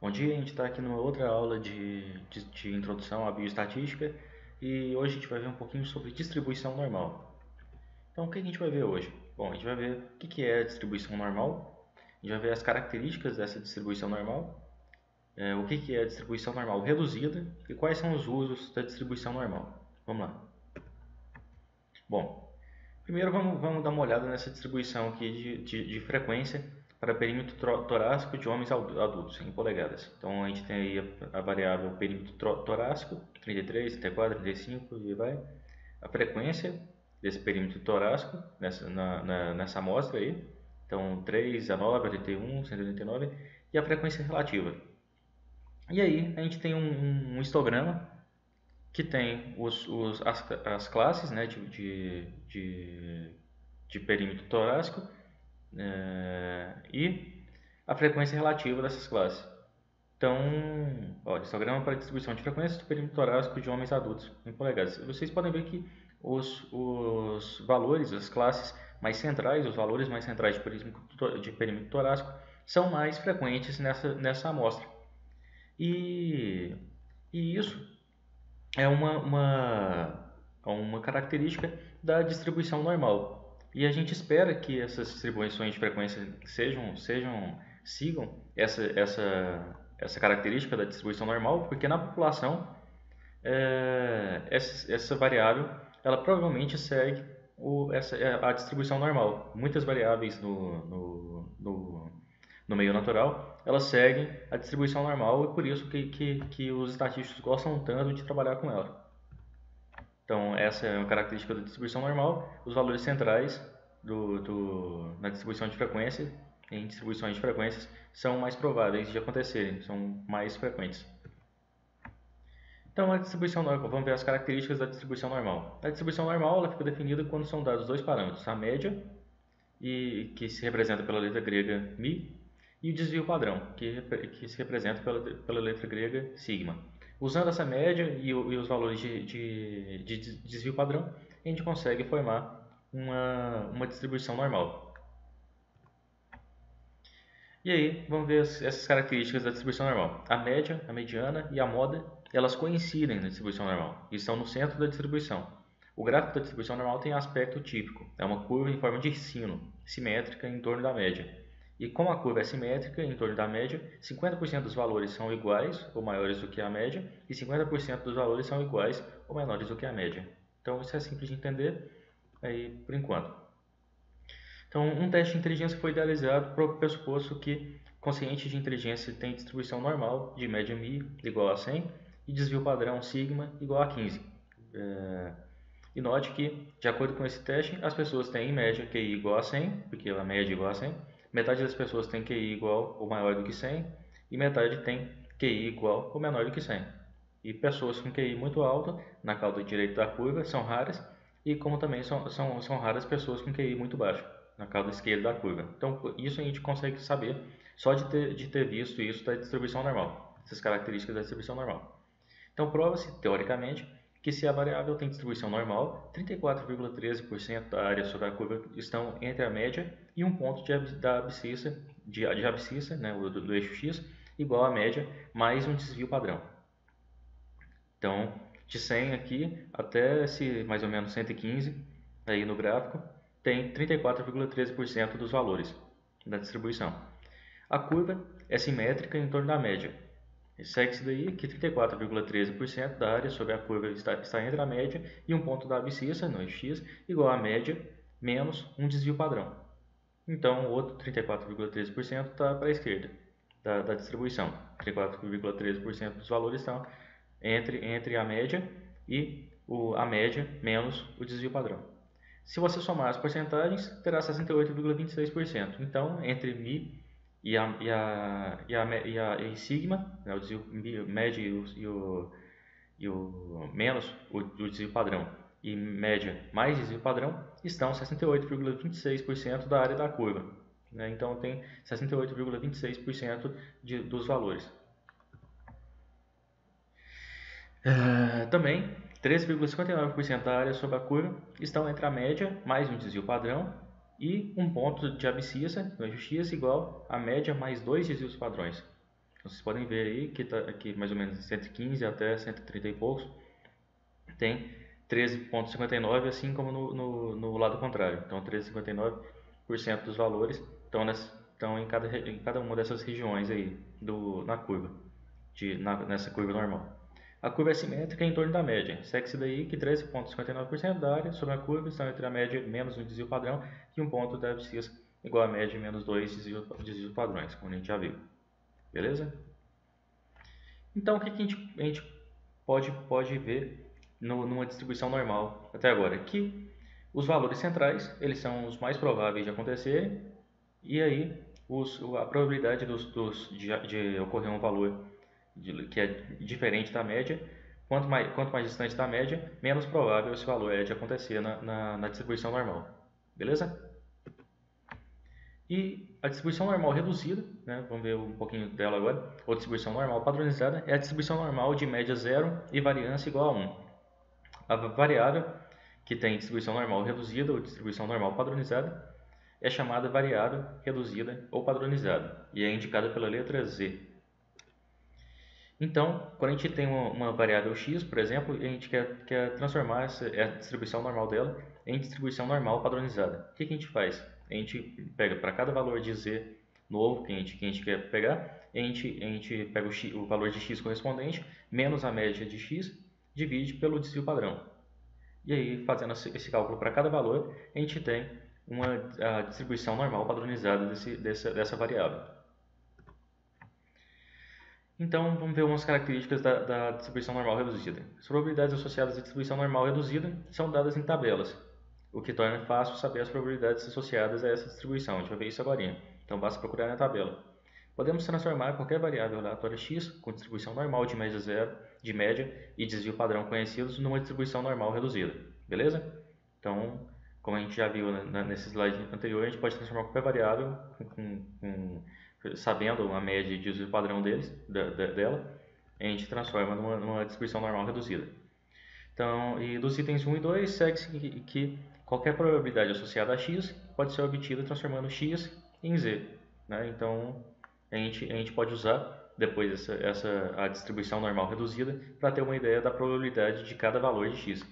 Bom dia, a gente está aqui numa outra aula de introdução à bioestatística e hoje a gente vai ver um pouquinho sobre distribuição normal. Então, o que a gente vai ver hoje? Bom, a gente vai ver o que é a distribuição normal, a gente vai ver as características dessa distribuição normal, o que é a distribuição normal reduzida e quais são os usos da distribuição normal. Vamos lá. Bom, primeiro vamos dar uma olhada nessa distribuição aqui de frequência para perímetro torácico de homens adultos, em polegadas. Então a gente tem aí a variável perímetro torácico, 33, 34, 35 e vai. A frequência desse perímetro torácico nessa amostra aí. Então 3, a 9, 81, 189 e a frequência relativa. E aí a gente tem um histograma que tem as classes, né, de perímetro torácico e a frequência relativa dessas classes. Então, histograma para distribuição de frequências do perímetro torácico de homens adultos em polegadas. Vocês podem ver que os valores, as classes mais centrais, os valores mais centrais de perímetro torácico são mais frequentes nessa amostra. E isso é uma característica da distribuição normal. E a gente espera que essas distribuições de frequência sigam essa característica da distribuição normal, porque na população essa variável ela provavelmente segue a distribuição normal. Muitas variáveis no meio natural, elas seguem a distribuição normal e por isso que os estatísticos gostam tanto de trabalhar com ela. Então, essa é uma característica da distribuição normal. Os valores centrais na distribuição de frequência, em distribuições de frequências, são mais prováveis de acontecerem, são mais frequentes. Então, a distribuição normal, vamos ver as características da distribuição normal. A distribuição normal ela fica definida quando são dados dois parâmetros, a média, que se representa pela letra grega mi, e o desvio padrão, que se representa pela letra grega sigma. Usando essa média e os valores de desvio padrão, a gente consegue formar uma distribuição normal. E aí, vamos ver essas características da distribuição normal. A média, a mediana e a moda, elas coincidem na distribuição normal e estão no centro da distribuição. O gráfico da distribuição normal tem aspecto típico, é uma curva em forma de sino, simétrica em torno da média. E como a curva é simétrica em torno da média, 50% dos valores são iguais ou maiores do que a média e 50% dos valores são iguais ou menores do que a média. Então isso é simples de entender aí por enquanto. Então, um teste de inteligência foi idealizado para o pressuposto que consciente de inteligência tem distribuição normal de média μ igual a 100 e desvio padrão sigma igual a 15. E note que, de acordo com esse teste, as pessoas têm em média QI igual a 100, porque a média é igual a 100, metade das pessoas tem QI igual ou maior do que 100 e metade tem QI igual ou menor do que 100. E pessoas com QI muito alto, na cauda direita da curva, são raras, e como também são raras pessoas com QI muito baixo, na cauda esquerda da curva. Então, isso a gente consegue saber só de ter visto isso da distribuição normal, essas características da distribuição normal. Então, prova-se, teoricamente, que se a variável tem distribuição normal, 34,13% da área sobre a curva estão entre a média e um ponto de abscissa, né, do eixo x, igual à média, mais um desvio padrão. Então, de 100 aqui até mais ou menos 115, aí no gráfico, tem 34,13% dos valores da distribuição. A curva é simétrica em torno da média. Segue-se daí que 34,13% da área sobre a curva está entre a média e um ponto da abscissa, no x, igual à média menos um desvio padrão. Então, o outro 34,13% está para a esquerda da distribuição. 34,13% dos valores estão entre a média e a média menos o desvio padrão. Se você somar as porcentagens, terá 68,26%. Então, entre μ e sigma, né, o desvio média e o menos o desvio padrão e média mais desvio padrão estão 68,26% da área da curva. Né? Então, tem 68,26% dos valores. Também, 13,59% da área sob a curva estão entre a média mais um desvio padrão e um ponto de abscissa, no eixo x, igual a média mais dois desvios padrões. Vocês podem ver aí que está aqui mais ou menos 115 até 130 e poucos, tem 13,59, assim como no lado contrário. Então 13,59% dos valores estão em cada uma dessas regiões aí na curva, nessa curva normal. A curva é simétrica é em torno da média. Segue-se daí que 13,59% da área sobre a curva estão entre a média menos um desvio padrão e um ponto da abscissa igual a média menos 2 desvios padrões, como a gente já viu. Beleza? Então, o que a gente pode ver numa distribuição normal até agora? Que os valores centrais, eles são os mais prováveis de acontecerem, e aí a probabilidade de ocorrer um valor que é diferente da média, quanto mais distante da média, menos provável esse valor é de acontecer na distribuição normal. Beleza? E a distribuição normal reduzida, né, vamos ver um pouquinho dela agora, ou distribuição normal padronizada, é a distribuição normal de média zero e variância igual a 1. A variável que tem distribuição normal reduzida ou distribuição normal padronizada é chamada variável reduzida ou padronizada e é indicada pela letra Z. Então, quando a gente tem uma variável x, por exemplo, e a gente quer transformar a distribuição normal dela em distribuição normal padronizada, o que a gente faz? A gente pega para cada valor de z novo que a gente quer pegar, a gente pega o valor de x correspondente, menos a média de x, divide pelo desvio padrão. E aí, fazendo esse cálculo para cada valor, a gente tem a distribuição normal padronizada dessa variável. Então, vamos ver umas características da distribuição normal reduzida. As probabilidades associadas à distribuição normal reduzida são dadas em tabelas, o que torna fácil saber as probabilidades associadas a essa distribuição. A gente vai ver isso agora. Então, basta procurar na tabela. Podemos transformar qualquer variável aleatória x com distribuição normal de média zero, de média e desvio padrão conhecidos numa distribuição normal reduzida. Beleza? Então, como a gente já viu nesse slide anterior, a gente pode transformar qualquer variável sabendo a média e desvio padrão dela, a gente transforma numa distribuição normal reduzida. Então, e dos itens 1 e 2, segue-se que qualquer probabilidade associada a x pode ser obtida transformando x em z. Né? Então, a gente pode usar depois a distribuição normal reduzida para ter uma ideia da probabilidade de cada valor de x,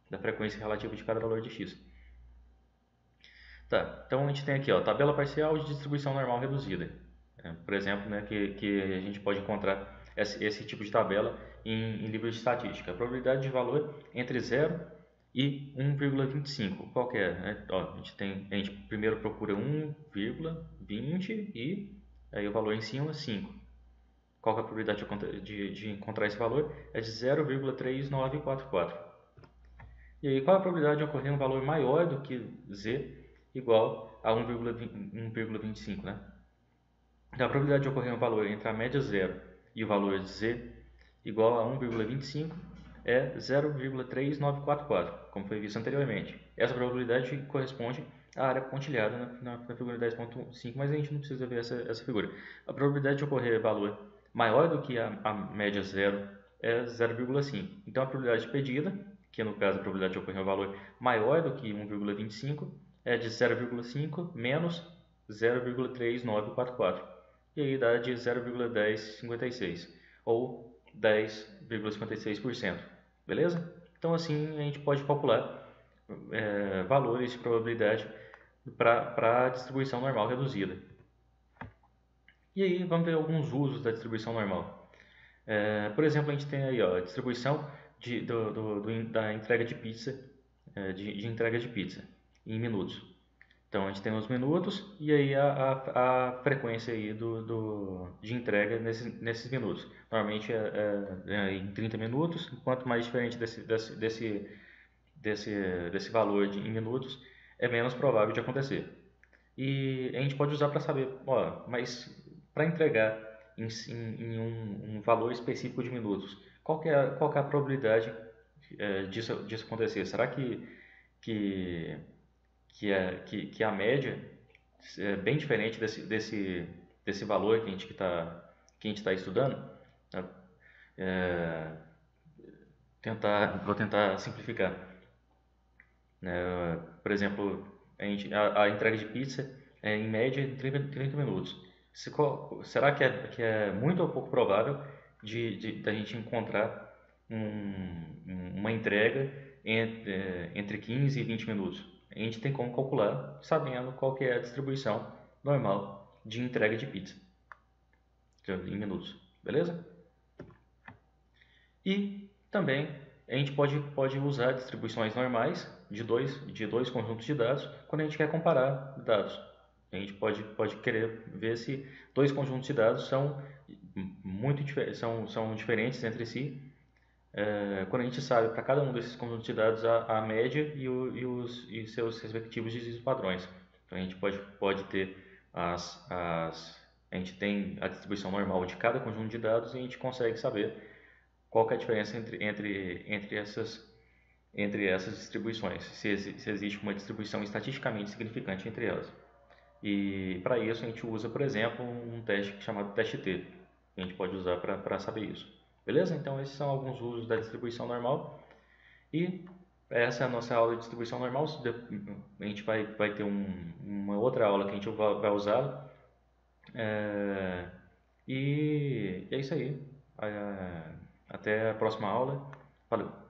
da frequência relativa de cada valor de x. Tá, então a gente tem aqui a tabela parcial de distribuição normal reduzida. Por exemplo, né, que a gente pode encontrar esse tipo de tabela em livros de estatística. A probabilidade de valor entre 0 e 1,25. Qual que é? A gente primeiro procura 1,20 e aí o valor em cima 5. Qual que é a probabilidade de encontrar esse valor? É de 0,3944. E aí qual é a probabilidade de ocorrer um valor maior do que z igual a 1,25, né? Então, a probabilidade de ocorrer um valor entre a média zero e o valor de z igual a 1,25 é 0,3944, como foi visto anteriormente. Essa probabilidade corresponde à área pontilhada na figura 10.5, mas a gente não precisa ver essa figura. A probabilidade de ocorrer valor maior do que a média zero é 0,5. Então, a probabilidade pedida, que no caso a probabilidade de ocorrer um valor maior do que 1,25, é de 0,5 menos 0,3944. E aí dá de 0,1056 ou 10,56%. Beleza? Então assim a gente pode calcular valores de probabilidade para a distribuição normal reduzida. E aí vamos ver alguns usos da distribuição normal. Por exemplo, a gente tem aí a distribuição da entrega de pizza, de entrega de pizza em minutos. Então a gente tem os minutos e aí a frequência aí de entrega nesses minutos. Normalmente é em 30 minutos, quanto mais diferente desse valor em minutos, é menos provável de acontecer. E a gente pode usar para saber, mas para entregar em um valor específico de minutos, qual que é a probabilidade disso acontecer? Será que a média é bem diferente desse valor que a gente tá estudando? Vou tentar simplificar. Por exemplo, a entrega de pizza é em média 30 minutos. Será que é muito ou pouco provável da gente encontrar uma entrega entre 15 e 20 minutos? A gente tem como calcular sabendo qual que é a distribuição normal de entrega de pizza em minutos, beleza? E também a gente pode usar distribuições normais de dois conjuntos de dados quando a gente quer comparar dados. A gente pode querer ver se dois conjuntos de dados são diferentes entre si. Quando a gente sabe para cada um desses conjuntos de dados a média e seus respectivos desvios padrões. Então a gente pode ter a gente tem a distribuição normal de cada conjunto de dados e a gente consegue saber qual que é a diferença entre essas distribuições, se existe uma distribuição estatisticamente significante entre elas. E para isso a gente usa, por exemplo, um teste chamado teste T. A gente pode usar para saber isso. Beleza? Então esses são alguns usos da distribuição normal. E essa é a nossa aula de distribuição normal. A gente vai ter uma outra aula que a gente vai usar. E é isso aí. Até a próxima aula. Valeu!